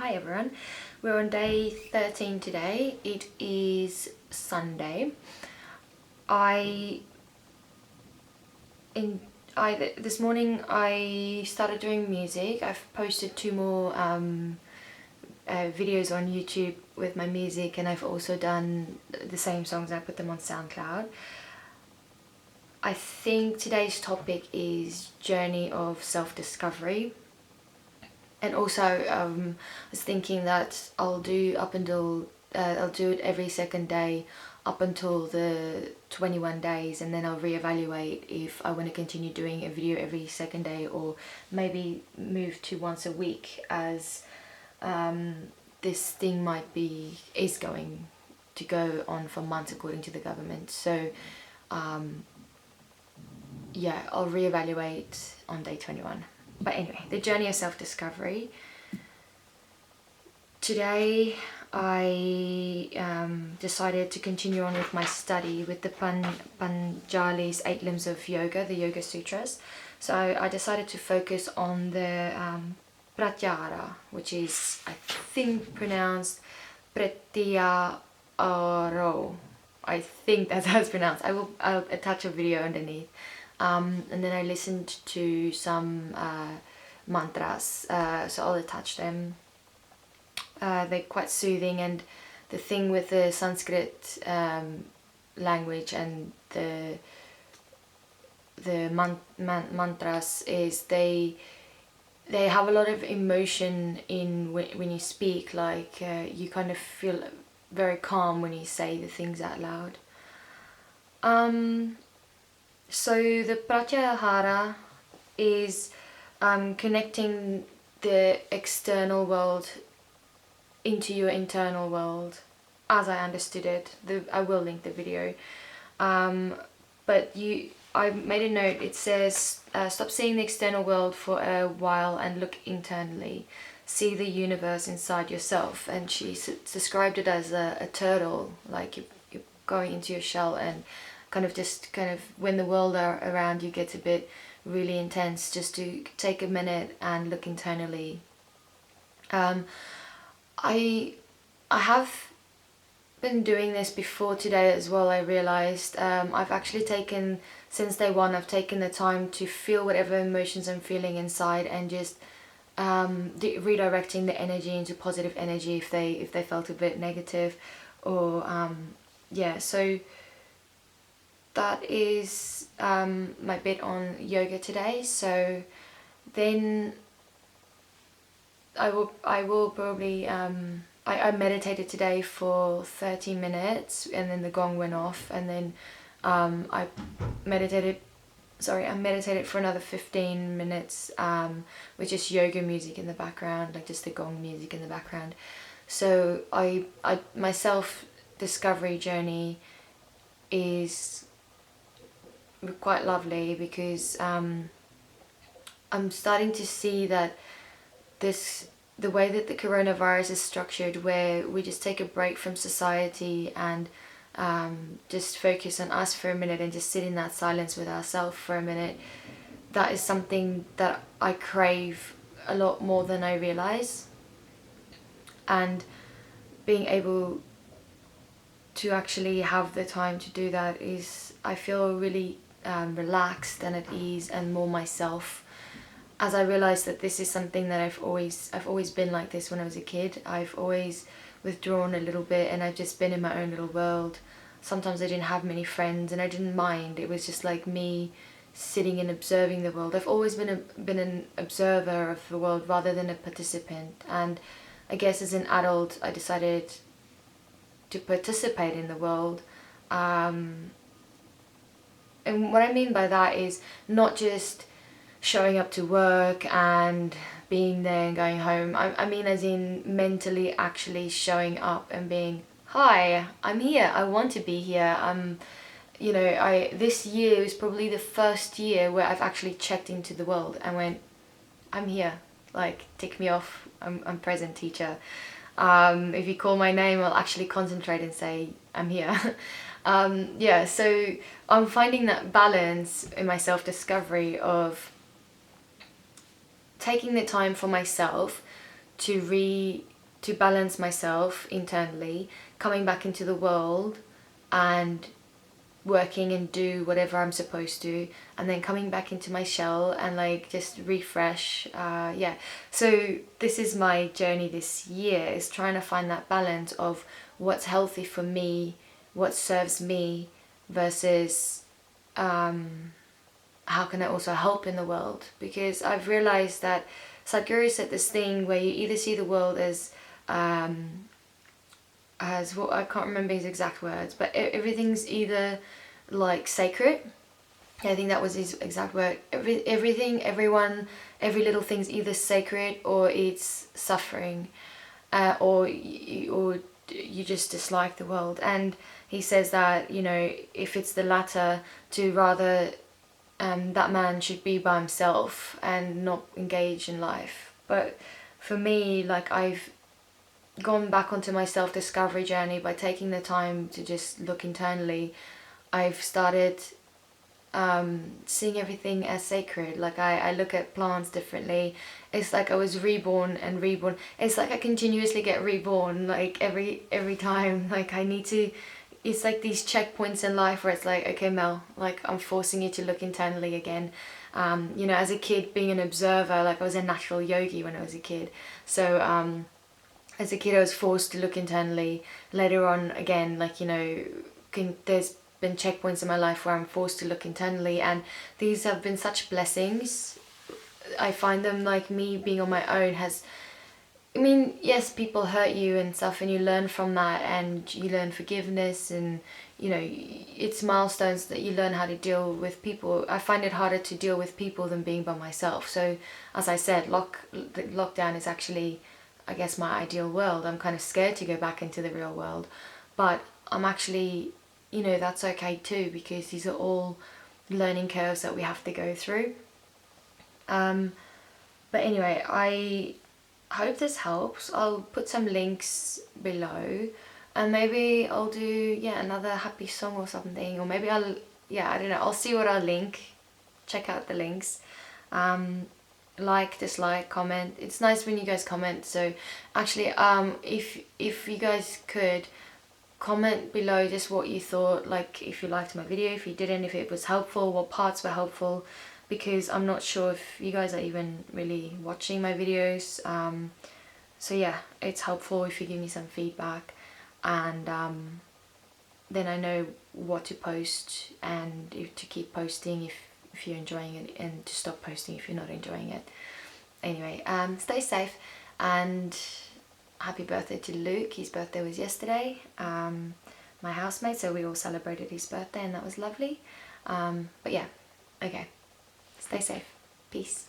Hi everyone, we're on day 13 today. It is Sunday. This morning I started doing music. I've posted 2 more videos on YouTube with my music, and I've also done the same songs. I put them on SoundCloud. I think today's topic is journey of self-discovery. And also, I was thinking that I'll do it every second day up until the 21 days, and then I'll reevaluate if I want to continue doing a video every second day, or maybe move to once a week, as this thing is going to go on for months according to the government. So yeah, I'll reevaluate on day 21. But anyway, the journey of self-discovery. Today I decided to continue on with my study with the Panjali's 8 limbs of yoga, the Yoga Sutras. So I decided to focus on the Pratyahara, which is, I think, pronounced Pratyaharo. I think that's how it's pronounced. I'll attach a video underneath. And then I listened to some mantras, so I'll attach them. They're quite soothing, and the thing with the Sanskrit language and the mantras is they have a lot of emotion in when you speak. Like you kind of feel very calm when you say the things out loud. So the Pratyahara is connecting the external world into your internal world, as I understood it. I will link the video. But I made a note. It says, stop seeing the external world for a while and look internally. See the universe inside yourself. And she described it as a turtle, like you're going into your shell, and kind of when the world around you gets a bit really intense, just to take a minute and look internally. I have been doing this before today as well. I realized I've actually taken, since day 1, I've taken the time to feel whatever emotions I'm feeling inside, and just redirecting the energy into positive energy if they felt a bit negative, or yeah. So that is my bit on yoga today. So then I will probably I meditated today for 30 minutes, and then the gong went off, and then I meditated for another 15 minutes with just yoga music in the background, like just the gong music in the background. So my self-discovery journey is quite lovely, because I'm starting to see that the way that the coronavirus is structured, where we just take a break from society and just focus on us for a minute and just sit in that silence with ourselves for a minute, that is something that I crave a lot more than I realize. And being able to actually have the time to do that is, I feel really relaxed and at ease and more myself, as I realized that this is something that I've always been like this. When I was a kid, I've always withdrawn a little bit, and I've just been in my own little world. Sometimes I didn't have many friends, and I didn't mind. It was just like me sitting and observing the world. I've always been an observer of the world rather than a participant, and I guess as an adult I decided to participate in the world. And what I mean by that is not just showing up to work and being there and going home. I mean as in mentally actually showing up and being, hi, I'm here, I want to be here. This year is probably the first year where I've actually checked into the world and went, I'm here, like, tick me off, I'm present, teacher. If you call my name, I'll actually concentrate and say, I'm here. Yeah, so I'm finding that balance in my self-discovery of taking the time for myself to to balance myself internally, coming back into the world and working and do whatever I'm supposed to, and then coming back into my shell and like just refresh. Yeah, so this is my journey this year, is trying to find that balance of what's healthy for me, what serves me, versus how can I also help in the world. Because I've realized that Sadhguru said this thing where you either see the world as what, I can't remember his exact words, but everything's either like sacred. I think that was his exact word. Everything, everyone, every little thing's either sacred or it's suffering, or you just dislike the world. And he says that, you know, if it's the latter, to rather that man should be by himself and not engage in life. But for me, like, I've gone back onto my self-discovery journey by taking the time to just look internally. I've started seeing everything as sacred. Like I look at plants differently. It's like I was reborn and reborn. It's like I continuously get reborn, like every time. Like I need to, it's like these checkpoints in life where it's like, okay Mel, like I'm forcing you to look internally again. You know, as a kid being an observer, like I was a natural yogi when I was a kid. So as a kid I was forced to look internally. Later on, again, like, you know, there's been checkpoints in my life where I'm forced to look internally, and these have been such blessings. I find them, like, me being on my own has, I mean, yes, people hurt you and stuff, and you learn from that, and you learn forgiveness, and, you know, it's milestones that you learn how to deal with people. I find it harder to deal with people than being by myself. So as I said, the lockdown is actually, I guess, my ideal world. I'm kind of scared to go back into the real world, but I'm actually, you know, that's okay too, because these are all learning curves that we have to go through. But anyway, I hope this helps. I'll put some links below, and maybe I'll do, yeah, another happy song or something, or maybe I'll, yeah, I don't know, I'll see what I'll link. Check out the links. Like, dislike, comment. It's nice when you guys comment. So actually, if you guys could comment below just what you thought, like if you liked my video, if you didn't, if it was helpful, what parts were helpful, because I'm not sure if you guys are even really watching my videos. So yeah, it's helpful if you give me some feedback, and then I know what to post, and if to keep posting if you're enjoying it, and to stop posting if you're not enjoying it. Anyway, stay safe, and happy birthday to Luke. His birthday was yesterday, my housemate, so we all celebrated his birthday, and that was lovely. But yeah, okay, stay safe, peace.